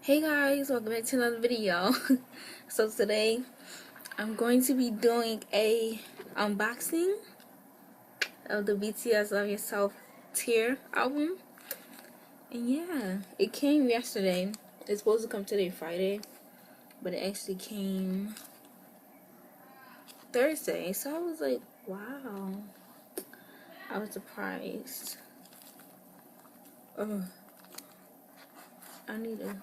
Hey guys, welcome back to another video. So today I'm going to be doing a unboxing of the BTS Love Yourself Tear album. And yeah, it came yesterday. It's supposed to come today, Friday, but it actually came Thursday. So I was like, wow. I was surprised. Oh, I need a,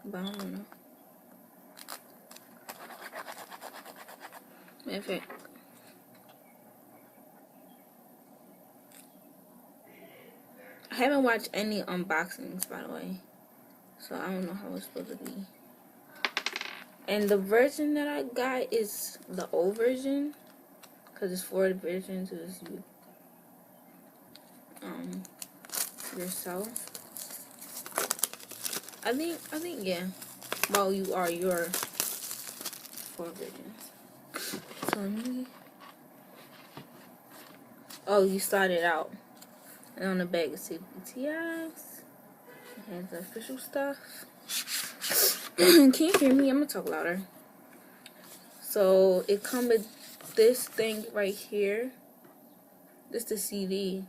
but I don't know. Matter of fact, I haven't watched any unboxings, by the way, so I don't know how it's supposed to be. And the version that I got is the old version, because it's 4 versions. Is you, yourself. I think yeah. Well, you are your 4 versions. So let me. Oh, you started out, and on the back it says BTS. It has the official stuff. Can you hear me? I'm gonna talk louder. So it comes with this thing right here. This is the CD.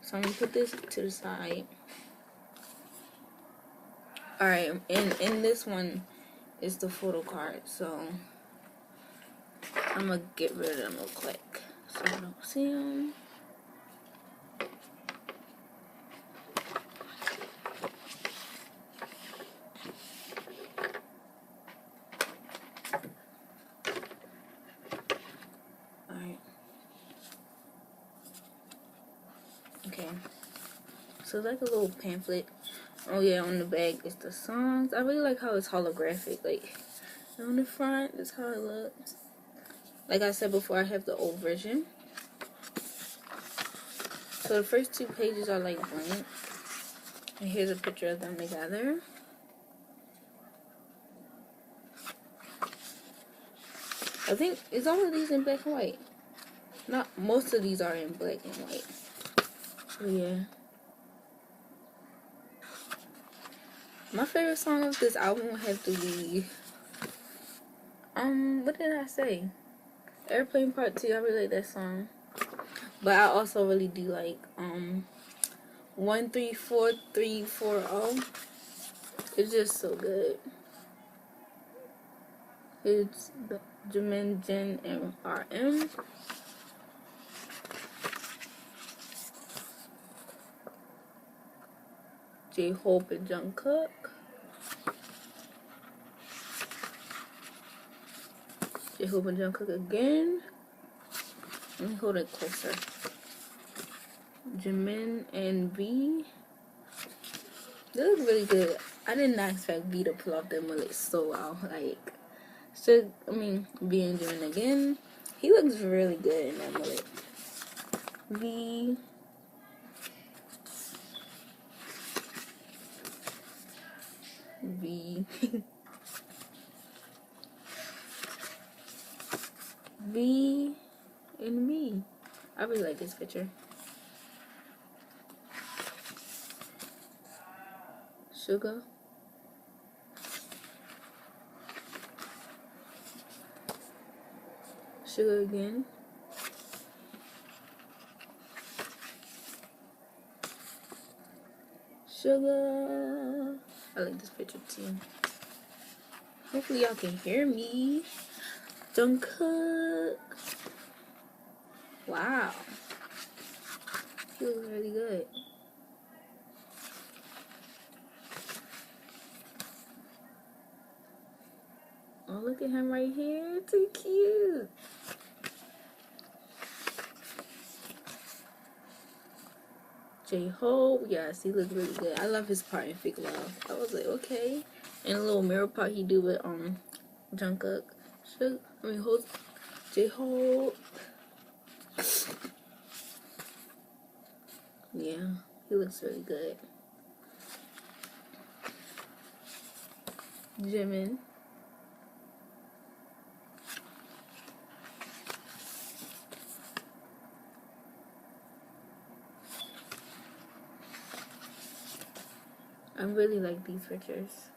So I'm gonna put this to the side. Alright, and in this one is the photo card. So I'm gonna get rid of them real quick so I don't see them. Alright. Okay. So it's like a little pamphlet. Oh yeah, on the back is the songs. I really like how it's holographic. Like on the front, that's how it looks. Like I said before, I have the old version. So the first 2 pages are like blank. And here's a picture of them together. I think, is all of these in black and white? Not, most of these are in black and white. So yeah. My favorite song of this album would have to be, what did I say? Airplane Part 2, I really like that song. But I also really do like, 134340. It's just so good. It's the Jimin, Jin, and RM. J-Hope and Jungkook. J-Hope and Jungkook again. Let me hold it closer. Jimin and V. They look really good. I did not expect V to pull off that mullet so well. Like, V and Jimin again. He looks really good in that mullet. V. V. V and me. I really like this picture. Sugar. Sugar again. Sugar. I like this picture too. Hopefully y'all can hear me. Jungkook. Wow. He looks really good. Oh, look at him right here. Too cute. J-Hope. Yes, he looks really good. I love his part in Fake Love. I was like, okay. And a little mirror part he do with Jungkook. J-Hope. Yeah, he looks really good. Jimin. I really like these pictures.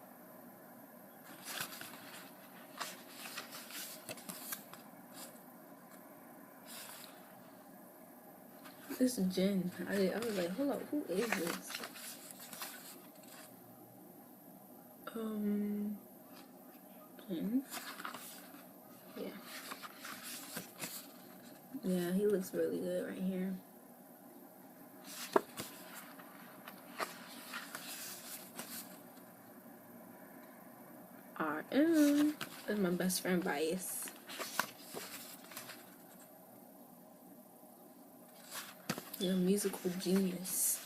This is Jen. I was like, hold up, who is this? Jen. Yeah. Yeah, he looks really good right here. RM. That's my best friend Bias. You're a musical genius.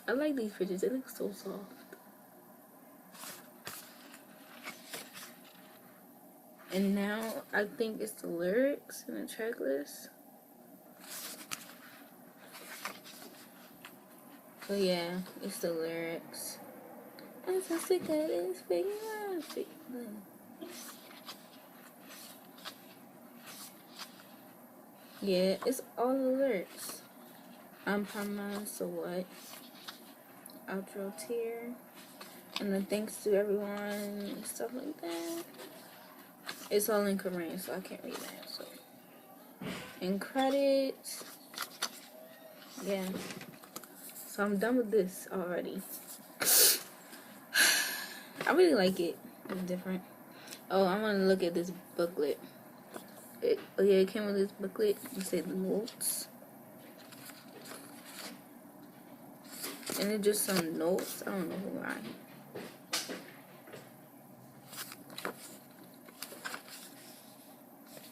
I like these pictures. They look so soft. And now I think it's the lyrics and the track list. So yeah, it's the lyrics. I'm so sick of this figuring out. Yeah, it's all the lyrics. I'm Parma, so what? Outro tier. And then thanks to everyone and stuff like that. It's all in Korean, so I can't read that. So, and credits. Yeah. So I'm done with this already. I really like it. It's different. Oh, I want to look at this booklet. Oh yeah, it came with this booklet. You say the notes. And it's just some notes. I don't know why.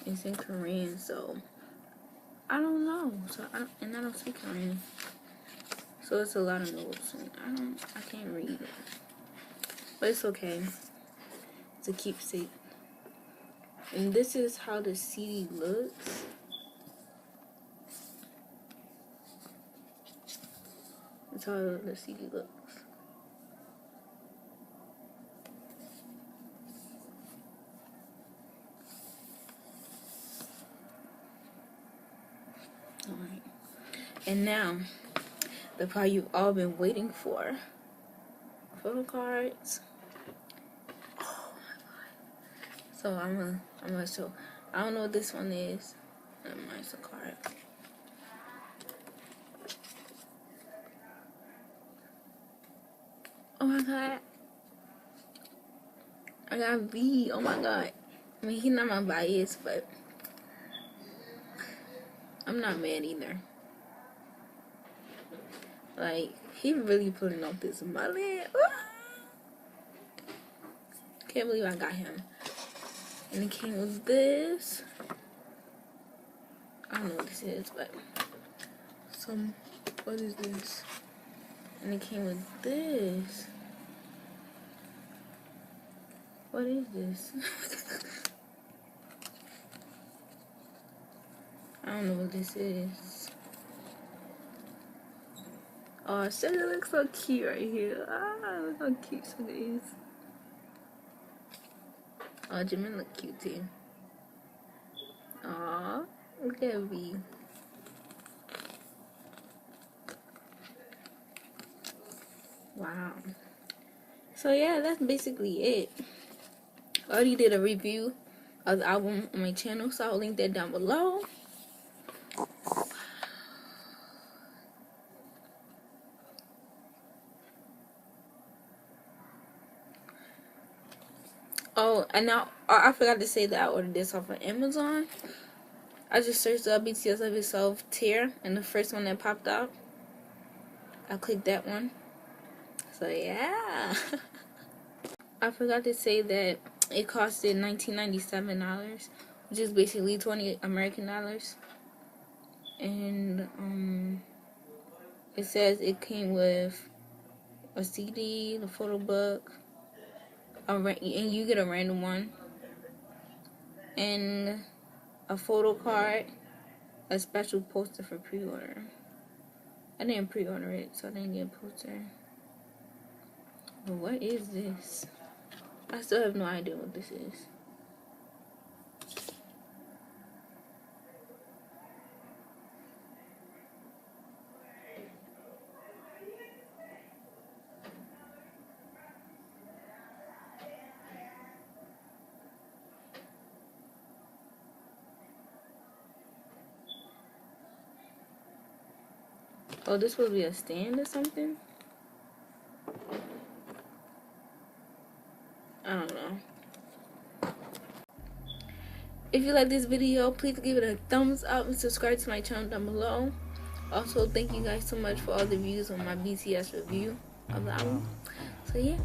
It's in Korean, so I don't know. So I don't speak Korean. So it's a lot of notes, and I can't read it. But it's okay. It's a keepsake. And this is how the CD looks. That's how the CD looks. Alright. And now, the part you've all been waiting for. Photo cards. Oh my god. So I'm gonna show. I don't know what this one is. It's a card. Oh my god. I got V. Oh my god. I mean, he's not my bias, but I'm not mad either. Like, he really putting off this mullet. Can't believe I got him. And it came with this. I don't know what this is, but what is this? And it came with this. What is this? I don't know what this is. Oh, shit, it looks so cute right here. Ah, look how cute it is. Oh, Jimin look cute too. Aw, look at V. Wow. So yeah, that's basically it. I already did a review of the album on my channel, so I'll link that down below. Oh, and now I forgot to say that I ordered this off of Amazon. I just searched up BTS Love Yourself tier, and the first one that popped up, I clicked that one. So yeah. I forgot to say that it costed $19.97, which is basically 20 American dollars. And it says it came with a CD, the photo book, and you get a random one, and a photo card, a special poster for pre-order. I didn't pre-order it, so I didn't get a poster. But what is this? I still have no idea what this is. Oh, this supposed to be a stand or something? I don't know. If you like this video, please give it a thumbs up and subscribe to my channel down below. Also, thank you guys so much for all the views on my BTS review of the album. So yeah.